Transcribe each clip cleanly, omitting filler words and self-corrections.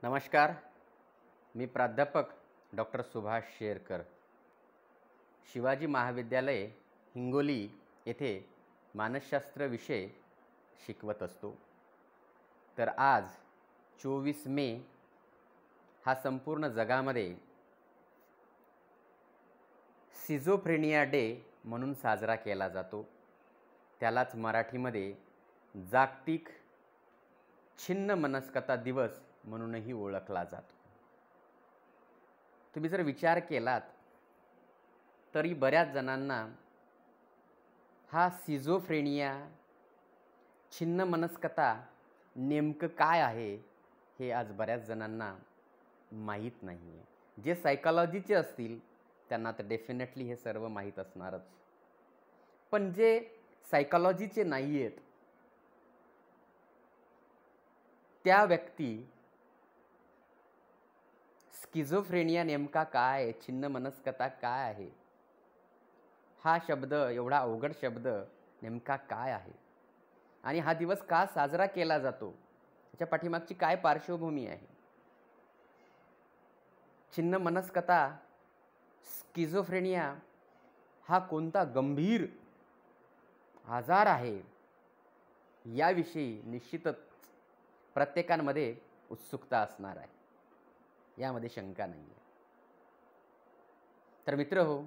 नमस्कार. मी प्राध्यापक डॉक्टर सुभाष शेरकर, शिवाजी महाविद्यालय हिंगोली येथे मानसशास्त्र विषय शिकवत असतो. तर आज 24 मे हा संपूर्ण जगामध्ये सिझोफ्रेनिया डे म्हणून साजरा केला जातो. त्यालाच मराठीमध्ये जागतिक छिन्न मनस्कता दिवस म्हणूनही ओळखला जातो. तुम्ही जर विचार केलात तरी बऱ्याच जणांना हा सिझोफ्रेनिया छिन्न मनस्कता नेमकं काय आहे हे आज बऱ्याच जणांना माहीत नाही आहे. जे सायकॉलॉजीचे असतील त्यांना तर डेफिनेटली हे सर्व माहीत असणारच, पण जे सायकॉलॉजीचे नाही आहेत त्या व्यक्ती स्किझोफ्रेनिया नेमका काय आहे, छिन्न मनस्कता काय आहे, हा शब्द एवढा अवघड शब्द नेमका काय आहे आणि हा दिवस का साजरा केला जातो, त्याच्या पाठीमागची काय पार्श्वभूमी आहे. छिन्न मनस्कता स्किझोफ्रेनिया हा कोणता गंभीर आजार आहे याविषयी निश्चितच प्रत्येकामध्ये उत्सुकता असणार आहे, यामध्ये शंका नाही आहे. तर मित्रहो,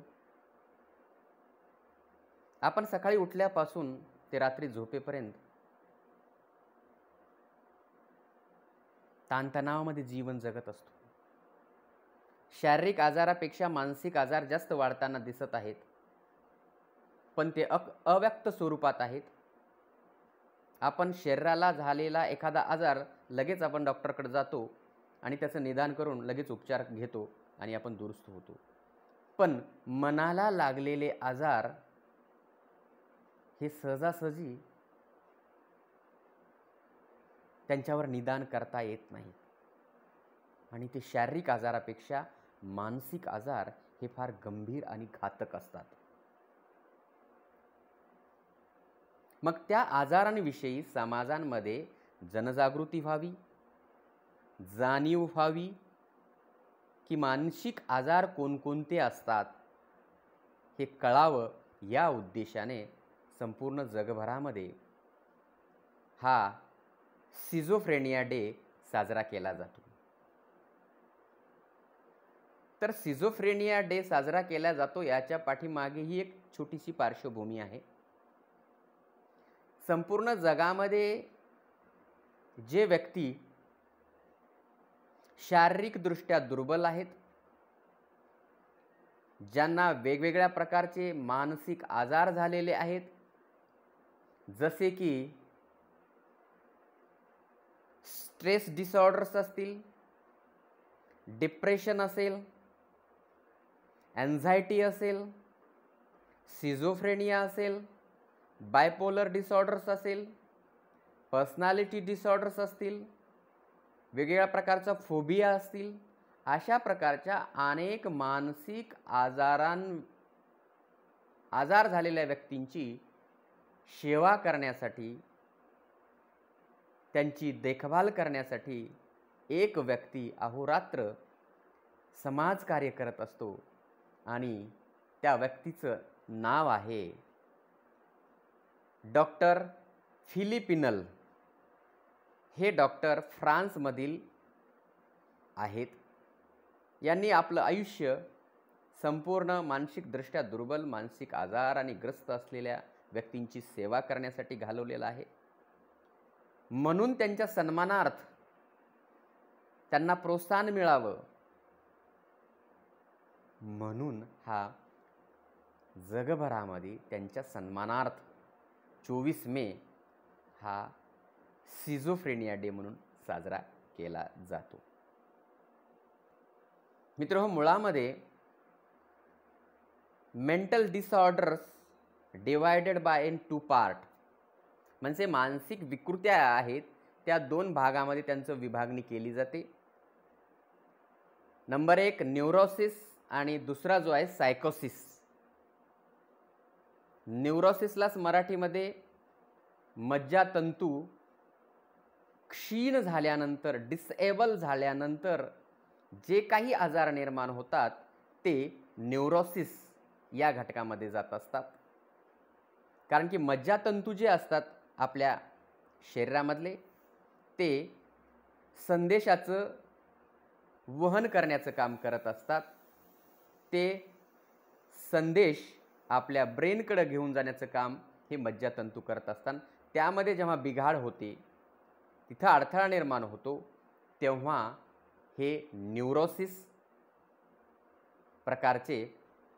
आपण सकाळी उठल्यापासून ते रात्री झोपेपर्यंत ताणतणावामध्ये जीवन जगत असतो. शारीरिक आजारापेक्षा मानसिक आजार जास्त वाढताना दिसत आहेत, पण ते अव्यक्त स्वरूपात आहेत. आपण शरीराला झालेला एखादा आजार लगेच आपण डॉक्टरकडे जातो आणि त्याचं निदान करून लगेच उपचार घेतो आणि आपण दुरुस्त होतो. पण मनाला लागलेले आजार हे सहजासहजी त्यांच्यावर निदान करता येत नाही आणि ते शारीरिक आजारापेक्षा मानसिक आजार हे फार गंभीर आणि घातक असतात. मग त्या आजारांविषयी समाजांमध्ये जनजागृती व्हावी, जाणीव व्हावी की मानसिक आजार कोणकोणते असतात हे कळावं, या उद्देशाने संपूर्ण जगभरामध्ये हा सिझोफ्रेनिया डे साजरा केला जातो. तर सिझोफ्रेनिया डे साजरा केला जातो याच्या पाठीमागेही एक छोटीशी पार्श्वभूमी आहे. संपूर्ण जगामध्ये जे व्यक्ती शारीरिकदृष्ट्या दुर्बल आहेत, ज्यांना वेगवेगळ्या प्रकारचे मानसिक आजार झालेले आहेत, जसे की स्ट्रेस डिसऑर्डर्स असतील, डिप्रेशन असेल, एन्झायटी असेल, सिझोफ्रेनिया असेल, बायपोलर डिसऑर्डर्स असेल, पर्सनॅलिटी डिसऑर्डर्स असतील, वेगवेगळ्या प्रकारचा फोबिया असतील, अशा प्रकारच्या अनेक मानसिक आजार झालेल्या व्यक्तींची सेवा करण्यासाठी, त्यांची देखभाल करण्यासाठी एक व्यक्ती अहोरात्र समाजकार्य करत असतो आणि त्या व्यक्तीचं नाव आहे डॉक्टर फिलिपिनल. हे डॉक्टर फ्रान्समधील आहेत. यांनी आपलं आयुष्य संपूर्ण मानसिकदृष्ट्या दुर्बल, मानसिक आजाराने ग्रस्त असलेल्या व्यक्तींची सेवा करण्यासाठी घालवलेलं आहे. म्हणून त्यांच्या सन्मानार्थ, त्यांना प्रोत्साहन मिळावं म्हणून हा जगभरामध्ये त्यांच्या सन्मानार्थ 24 मे हा सिझोफ्रेनिया डे म्हणून साजरा केला जातो. मित्रहो, मुळामध्ये mental disorders divided by in 2 part, म्हणजे मानसिक विकृत्या आहेत त्या 2 भागामध्ये त्यांचं विभागणी केली जाते. नंबर 1 न्यूरोसिस आणि दुसरा जो आहे सायकोसिस. न्यूरोसिसलाच मराठीमध्ये मज्जातंतू क्षीण झाल्यानंतर, डिसेबल झाल्यानंतर जे काही आजार निर्माण होतात ते न्यूरोसिस या घटकामध्ये जात असतात. कारण की मज्जातंतू जे असतात आपल्या शरीरामधले ते संदेशाचं वहन करण्याचं काम करत असतात. ते संदेश आपल्या ब्रेनकडे घेऊन जाण्याचं काम हे मज्जातंतू करत असतात. त्यामध्ये जेव्हा बिघाड होते, तिथं अडथळा निर्माण होतो, तेव्हा हे न्यूरोसिस प्रकारचे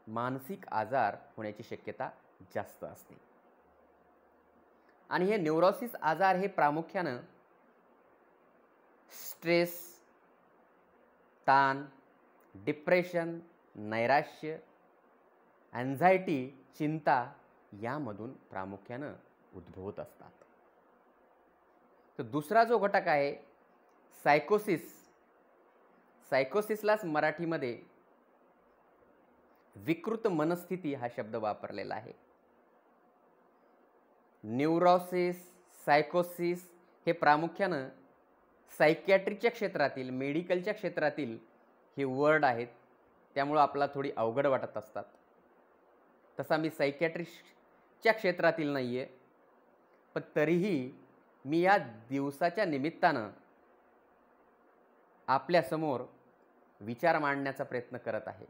मानसिक आजार होण्याची शक्यता जास्त असते. आणि हे न्यूरोसिस आजार हे प्रामुख्यानं स्ट्रेस, ताण, डिप्रेशन, नैराश्य, अँझायटी, चिंता यामधून प्रामुख्यानं उद्भवत असतात. तर दुसरा जो घटक आहे सायकोसिस, सायकोसिसलाच मराठीमध्ये विकृत मनस्थिती हा शब्द वापरलेला आहे. न्यूरोसिस, सायकोसिस हे प्रामुख्यानं सायकॅट्रीच्या क्षेत्रातील, मेडिकलच्या क्षेत्रातील हे वर्ड आहेत, त्यामुळं आपल्याला थोडी अवघड वाटत असतात. तसा मी सायकॅट्रिस्टच्या क्षेत्रातील नाही आहे, पण तरीही मी या दिवसाच्या निमित्तानं आपल्यासमोर विचार मांडण्याचा प्रयत्न करत आहे.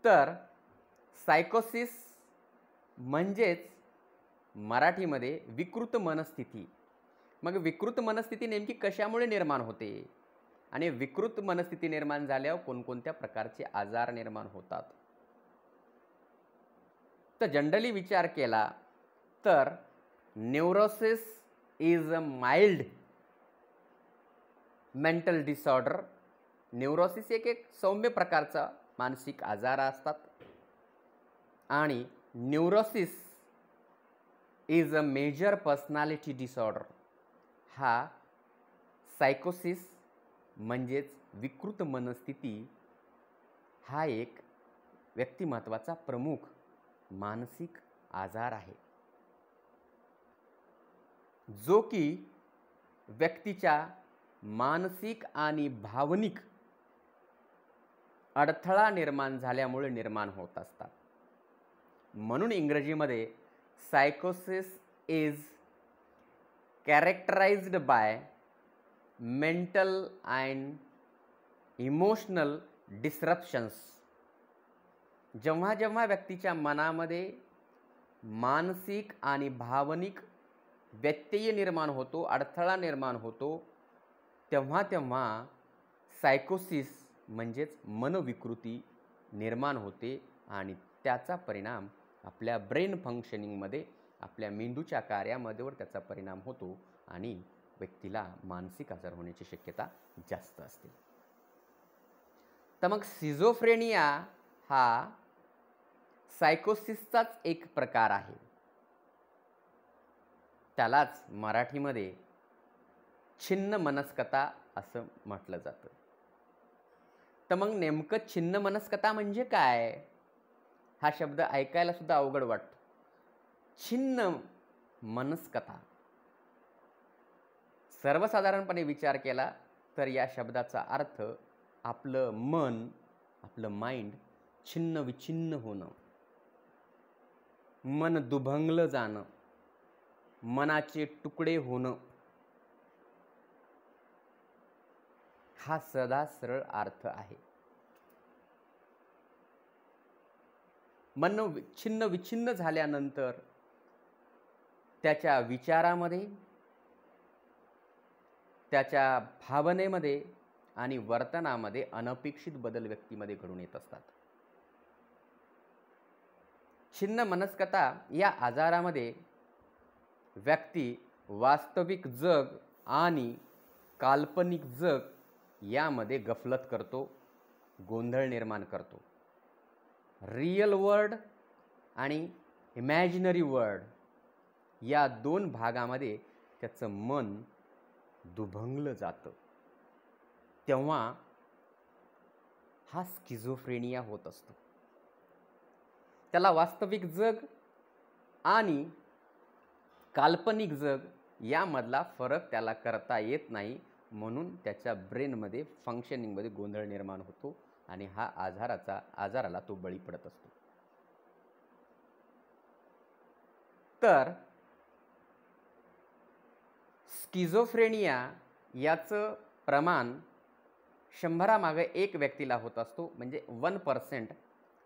तर सायकोसिस म्हणजेच मराठीमध्ये विकृत मनस्थिती. मग विकृत मनस्थिती नेमकी कशामुळे निर्माण होते आणि विकृत मनस्थिती निर्माण झाल्यावर कोणकोणत्या प्रकारचे आजार निर्माण होतात? तर जनरली विचार केला तर neurosis is a mild mental disorder. Neurosis एक सौम्य प्रकारचा मानसिक आजार असतात आणि neurosis is a major personality disorder. हा सायकोसिस म्हणजेच विकृत मनस्थिती हा एक व्यक्तिमत्वाचा प्रमुख मानसिक आजार आहे, जो की व्यक्तीच्या मानसिक आणि भावनिक अडथळा निर्माण झाल्यामुळे निर्माण होत असतात. म्हणून इंग्रजीमध्ये सायकोसिस is characterized by mental and emotional disruptions. जेव्हा जेव्हा व्यक्तीच्या मनामध्ये मानसिक आणि भावनिक व्यत्यय निर्माण होतो, अडथळा निर्माण होतो, तेव्हा तेव्हा सायकोसिस म्हणजेच मनोविकृती निर्माण होते आणि त्याचा परिणाम आपल्या ब्रेन फंक्शनिंगमध्ये, आपल्या मेंदूच्या कार्यामध्ये त्याचा परिणाम होतो आणि व्यक्तीला मानसिक आजार होण्याची शक्यता जास्त असते. तर मग सिझोफ्रेनिया हा सायकोसिसचाच एक प्रकार आहे. त्यालाच मराठीमध्ये छिन्न मनस्कता असं म्हटलं जातं. तर मग नेमकं छिन्न मनस्कता म्हणजे काय? हा शब्द ऐकायला सुद्धा अवघड वाटतो. छिन्न मनस्कता सर्वसाधारणपणे विचार केला तर या शब्दाचा अर्थ आपलं मन, आपलं माइंड छिन्न विछिन्न होणं, मन दुभंगलं जाणं, मनाचे तुकडे होणं, हा सदा सरळ अर्थ आहे. मन छिन्न विछिन्न झाल्यानंतर त्याच्या विचारामध्ये, त्याच्या भावनेमध्ये आणि वर्तनामध्ये अनपेक्षित बदल व्यक्तीमध्ये घडून येत असतात. छिन्न मनस्कता या आजारामध्ये व्यक्ती वास्तविक जग आणि काल्पनिक जग यामध्ये गफलत करतो, गोंधळ निर्माण करतो. रियल वर्ल्ड आणि इमॅजिनरी वर्ल्ड या दोन भागामध्ये त्याचं मन दुभंगलं जातं. तेव्हा हा स्किझोफ्रेनिया होत असतो. त्याला वास्तविक जग आणि काल्पनिक जग यामधला फरक त्याला करता येत नाही, म्हणून त्याच्या ब्रेनमध्ये फंक्शनिंगमध्ये गोंधळ निर्माण होतो आणि हा आजाराला तो बळी पडत असतो. तर स्किझोफ्रेनिया याचं प्रमाण 100 मागे 1 व्यक्तीला होत असतो, म्हणजे 1%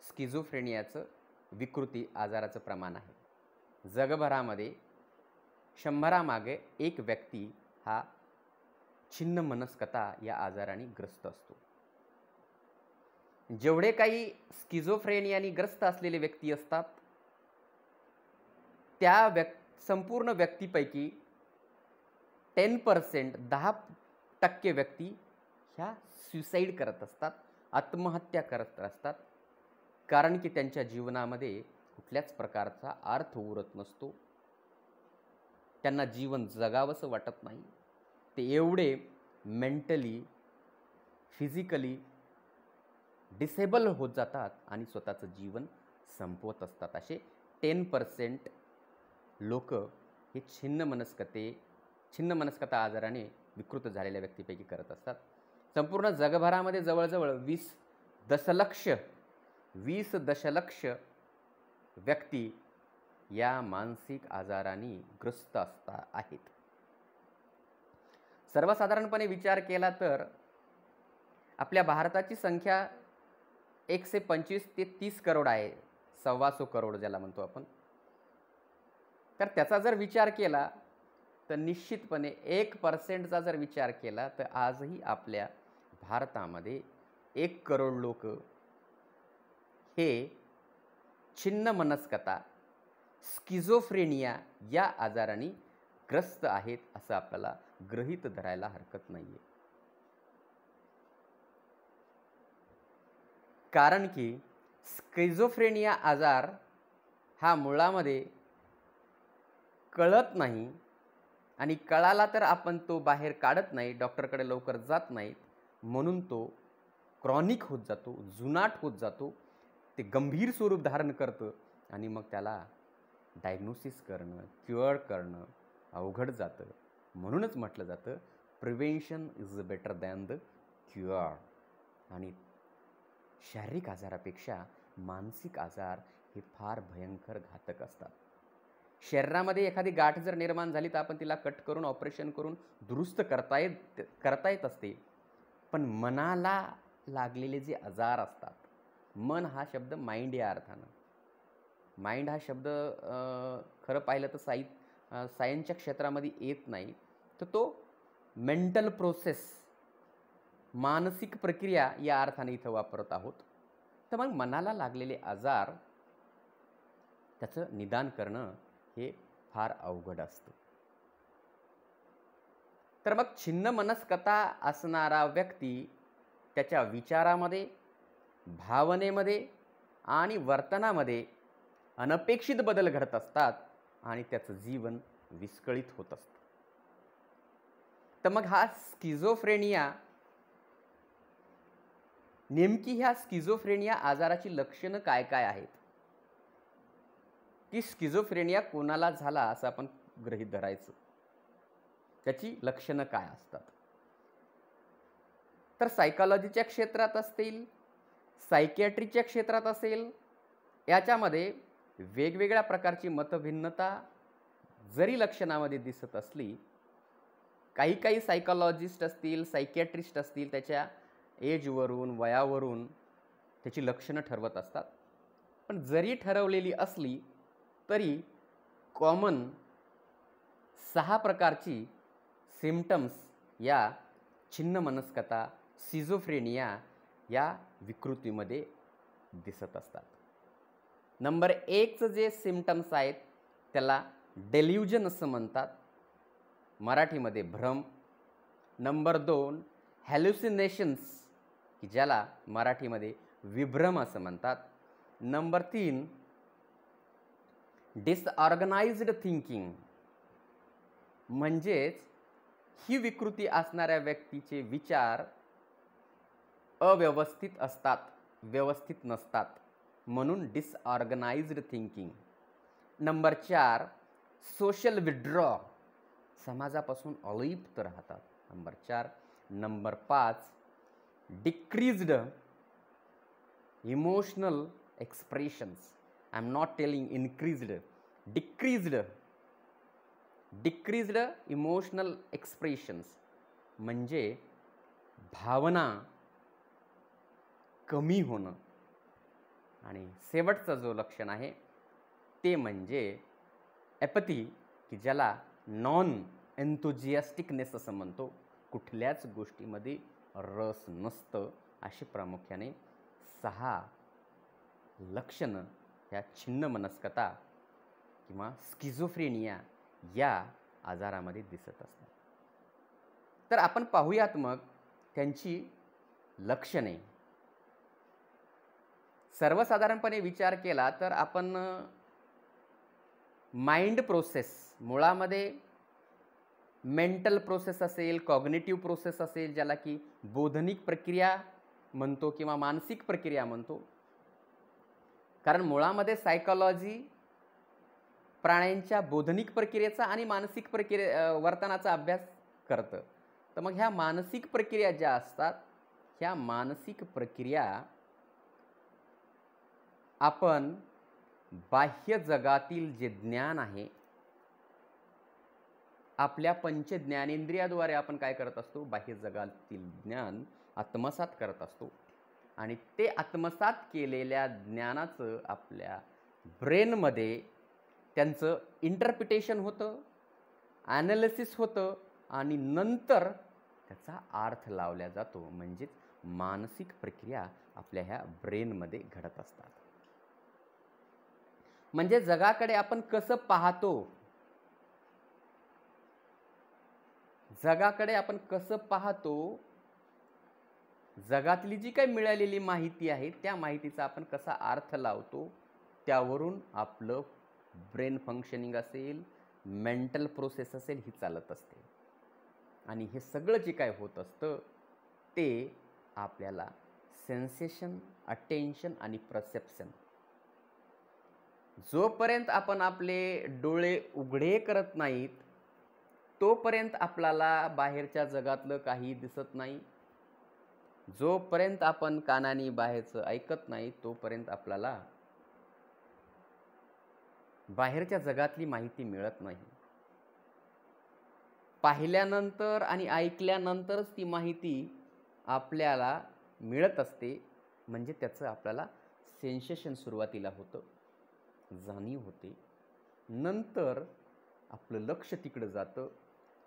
स्किझोफ्रेनियाचं विकृती आजाराचं प्रमाण आहे. जगभरामध्ये 100 मागे 1 व्यक्ती हा छिन्न मनस्कता या आजाराने ग्रस्त असतो. जेवढे काही स्किझोफ्रेनियाने ग्रस्त असलेले व्यक्ती असतात, त्या संपूर्ण व्यक्तीपैकी 10% व्यक्ती ह्या सुसाईड करत असतात, आत्महत्या करत असतात, कारण की त्यांच्या जीवनामध्ये कुठल्याच प्रकारचा अर्थ उरत नसतो. त्यांना जीवन जगावंसं वाटत नाही. ते एवढे मेंटली, फिजिकली डिसेबल होत जातात आणि स्वतःचं जीवन संपवत असतात. असे 10% लोक हे छिन्न मनस्कता आजाराने विकृत झालेल्या व्यक्तीपैकी करत असतात. संपूर्ण जगभरामध्ये जवळजवळ 20 दशलक्ष व्यक्ती या मानसिक आजाराने ग्रस्त आहेत. सर्वसाधारणपणे विचार केला तर आपल्या भारताची संख्या 125 ते 30 करोड आहे, 125 करोड ज्याला म्हणतो आपण. तर त्याचा जर विचार केला तर निश्चितपणे 1%चा जर विचार केला तर आजही आपल्या भारतामध्ये 1 करोड लोक हे छिन्न मनस्कता, स्किझोफ्रेनिया या आजाराने ग्रस्त आहेत असं आपल्याला गृहीत धरायला हरकत नाहीये. कारण की स्किझोफ्रेनिया आजार हा मुळामध्ये कळत नाही आणि कळाला तर आपण तो बाहेर काढत नाही, डॉक्टरकडे लवकर जात नाहीत, म्हणून तो क्रॉनिक होत जातो, जुनाट होत जातो, ते गंभीर स्वरूप धारण करतं आणि मग त्याला डायग्नोसिस करणं, क्युअर करणं अवघड जातं. म्हणूनच म्हटलं जातं prevention is better than the cure. आणि शारीरिक आजारापेक्षा मानसिक आजार हे फार भयंकर घातक असतात. शरीरामध्ये एखादी गाठ जर निर्माण झाली तर आपण तिला कट करून ऑपरेशन करून दुरुस्त करता येत असते, पण मनाला लागलेले जे आजार असतात, मन हा शब्द माइंड या अर्थानं, माइंड हा शब्द खरं पाहिलं तर सायन्सच्या क्षेत्रामध्ये येत नाही, तर तो मेंटल प्रोसेस, मानसिक प्रक्रिया या अर्थाने इथं वापरत आहोत. तर मग मनाला लागलेले आजार त्याचं निदान करणं हे फार अवघड असतं. तर मग छिन्न मनस्कता असणारा व्यक्ती त्याच्या विचारामध्ये, भावनेमध्ये आणि वर्तनामध्ये अनपेक्षित बदल घडत असतात आणि त्याचं जीवन विस्कळीत होत असतं. तर मग हा स्किझोफ्रेनिया, नेमकी ह्या स्किझोफ्रेनिया आजाराची लक्षणं काय काय आहेत, की स्किझोफ्रेनिया कोणाला झाला असं आपण गृहीत धरायचं, त्याची लक्षणं काय असतात. तर सायकॉलॉजीच्या क्षेत्रात असतील, सायकियाट्रीच्या क्षेत्रात असेल, याच्यामध्ये वेगवेगळ्या प्रकारची मतभिन्नता जरी लक्षणामध्ये दिसत असली, काही सायकॉलॉजिस्ट असतील, सायकियाट्रिस्ट असतील, त्याच्या एजवरून, वयावरून त्याची लक्षणं ठरवत असतात. पण जरी ठरवलेली असली तरी कॉमन 6 प्रकारची सिम्पटम्स या छिन्न मनस्कता, स्किझोफ्रेनिया या विकृतीमध्ये दिसत असतात. नंबर 1चं जे सिम्पटम्स आहेत त्याला डेल्युजन असं म्हणतात, मराठीमध्ये भ्रम. नंबर 2 हॅल्युसिनेशन्स, की ज्याला मराठीमध्ये विभ्रम असं म्हणतात. नंबर 3 डिसऑर्गनाइज्ड थिंकिंग, म्हणजेच ही विकृती असणाऱ्या व्यक्तीचे विचार अव्यवस्थित असतात, व्यवस्थित नसतात, म्हणून डिसऑर्गनाइज्ड थिंकिंग. नंबर 4 सोशल विड्रॉ, समाजापासून अलिप्त राहतात. Number 4. Number 5, decreased emotional expressions. I am not telling increased, decreased emotional expressions म्हणजे भावना कमी होणं. आणि शेवटचं जो लक्षण आहे ते म्हणजे ॲपथी, की ज्याला नॉन एन्थुजियास्टिकनेस असं म्हणतो. कुठल्याच गोष्टीमध्ये रस नसतं. अशी प्रामुख्याने 6 लक्षणं ह्या छिन्न मनस्कता किंवा स्किझोफ्रेनिया या आजारामध्ये दिसत असतात. तर आपण पाहूयात मग त्यांची लक्षणे. सर्वसाधारणपणे विचार केला तर आपण माइंड प्रोसेस, मुळामध्ये मेंटल प्रोसेस असेल, कॉग्निटिव्ह प्रोसेस असेल, ज्याला की बोधनिक प्रक्रिया म्हणतो किंवा मानसिक प्रक्रिया म्हणतो. कारण मुळामध्ये सायकोलॉजी प्राण्यांच्या बोधनिक प्रक्रियेचा आणि मानसिक वर्तनाचा अभ्यास करतं. तर मग ह्या मानसिक प्रक्रिया ज्या असतात, ह्या मानसिक प्रक्रिया आपण बाह्य जगातील जे ज्ञान आहे, आपल्या पंच ज्ञानेंद्रियाद्वारे आपण काय करत असतो, बाह्य जगातील ज्ञान आत्मसात करत असतो. आणि ते आत्मसात केलेल्या ज्ञानाचं आपल्या ब्रेनमध्ये त्यांचं इंटरप्रिटेशन होतं, ॲनालिसिस होतं आणि नंतर त्याचा अर्थ लावला जातो. म्हणजेच मानसिक प्रक्रिया आपल्या ह्या ब्रेनमध्ये घडत असतात. म्हणजे जगाकडे आपण कसं पाहतो, जगातली जी काही मिळालेली माहिती आहे त्या माहितीचा आपण कसा अर्थ लावतो, त्यावरून आपलं ब्रेन फंक्शनिंग असेल, मेंटल प्रोसेस असेल, ही चालत असते. आणि हे सगळं जे काय होत असतं ते आपल्याला सेन्सेशन, अटेन्शन आणि परसेप्शन, जोपर्यंत आपण आपले डोळे उघडे करत नाहीत तोपर्यंत आपल्याला बाहेरच्या जगातलं काही दिसत नाही. जोपर्यंत आपण कानाने बाहेरचं ऐकत नाही तोपर्यंत आपल्याला बाहेरच्या जगातली माहिती मिळत नाही. पाहिल्यानंतर आणि ऐकल्यानंतरच ती माहिती आपल्याला मिळत असते. म्हणजे त्याचं आपल्याला सेन्सेशन सुरुवातीला होतं, जाणीव होते, नंतर आपलं लक्ष तिकडं जातं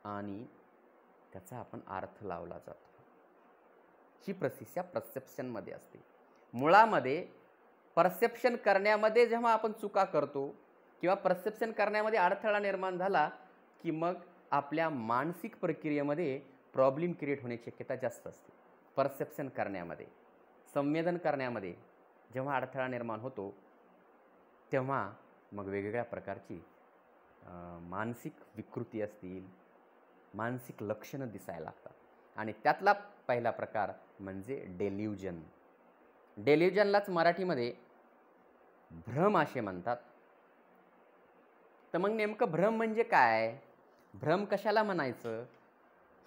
आणि त्याचा आपण अर्थ लावला जातो. ही प्रोसेस या परसेप्शनमध्ये असते. मुळामध्ये परसेप्शन करण्यामध्ये जेव्हा आपण चुका करतो किंवा परसेप्शन करण्यामध्ये अडथळा निर्माण झाला की मग आपल्या मानसिक प्रक्रियेमध्ये प्रॉब्लेम क्रिएट होण्याची शक्यता जास्त असते. परसेप्शन करण्यामध्ये, संवेदन करण्यामध्ये जेव्हा अडथळा निर्माण होतो तेव्हा मग वेगवेगळ्या प्रकारची मानसिक विकृती असतील, मानसिक लक्षणं दिसायला लागतात. आणि त्यातला पहिला प्रकार म्हणजे डेल्युजन. डेल्युजनलाच मराठीमध्ये भ्रम असे म्हणतात. तर मग नेमकं भ्रम म्हणजे काय, भ्रम कशाला म्हणायचं,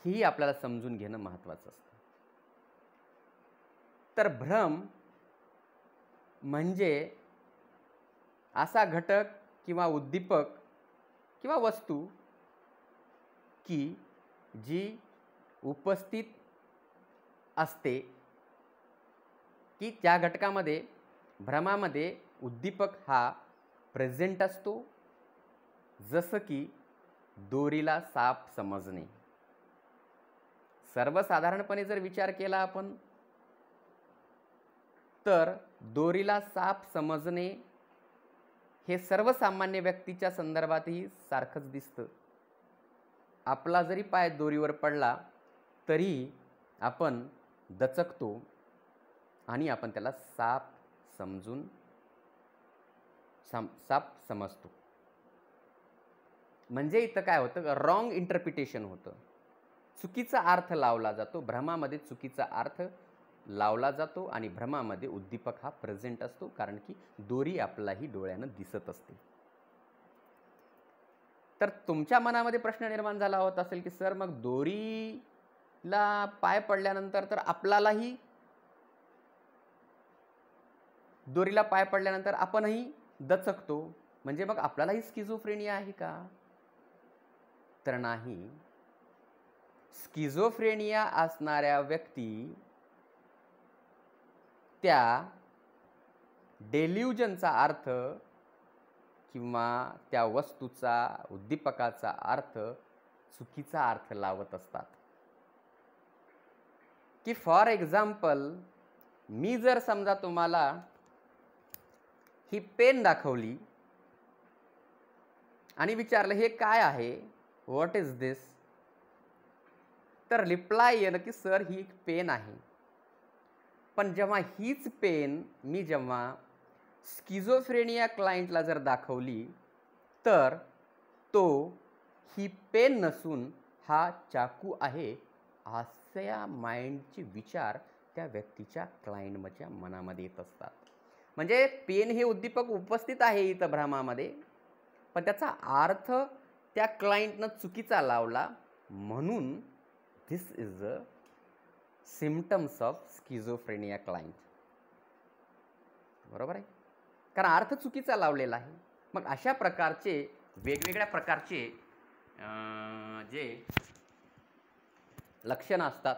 ही आपल्याला समजून घेणं महत्त्वाचं असतं. तर भ्रम म्हणजे असा घटक किंवा उद्दीपक किंवा वस्तू की जी उपस्थित असते, की त्या घटकामध्ये, भ्रमामध्ये उद्दीपक हा प्रेझेंट असतो. जसं की दोरीला साप समजणे. सर्वसाधारणपणे जर विचार केला आपण तर दोरीला साप समजणे हे सर्वसामान्य व्यक्तीच्या संदर्भातही सारखंच दिसतं. आपला जरी पाय दोरीवर पडला तरी आपण दचकतो आणि आपण त्याला साप समजतो. म्हणजे इथं काय होतं, रॉंग इंटरप्रिटेशन होतं, चुकीचा अर्थ लावला जातो. भ्रमामध्ये चुकीचा अर्थ लावला जातो आणि भ्रमामध्ये उद्दीपक हा प्रेझेंट असतो, कारण की दोरी आपल्यालाही डोळ्यानं दिसत असते. तर तुमच्या मनामध्ये प्रश्न निर्माण झाला होत असेल की सर मग दोरीला पाय पडल्यानंतर तर आपल्यालाही दोरीला पाय पडल्यानंतर आपणही दचकतो, म्हणजे मग आपल्यालाही स्किझोफ्रेनिया आहे का? तर नाही. स्किझोफ्रेनिया असणाऱ्या व्यक्ती त्या डेल्युजनचा अर्थ किंवा त्या वस्तूचा, उद्दीपकाचा अर्थ चुकीचा अर्थ लावत असतात. की फॉर एक्झाम्पल, मी जर समजा तुम्हाला ही पेन दाखवली आणि विचारलं हे काय आहे, व्हॉट इज दिस, तर रिप्लाय येणं की सर ही एक पेन आहे. पण जेव्हा हीच पेन मी जेव्हा स्किझोफ्रेनिया क्लायंटला जर दाखवली तर तो ही पेन नसून हा चाकू आहे अशा माइंडचे विचार त्या व्यक्तीच्या क्लायंटच्या मनामध्ये येत असतात. म्हणजे पेन हे उद्दीपक उपस्थित आहे इथं भ्रमामध्ये, पण त्याचा अर्थ त्या क्लायंटनं चुकीचा लावला, म्हणून this is a symptoms of schizophrenia client. बरोबर आहे, कारण अर्थ चुकीचा लावलेला आहे. मग अशा प्रकारचे वेगवेगळ्या प्रकारचे जे लक्षणं असतात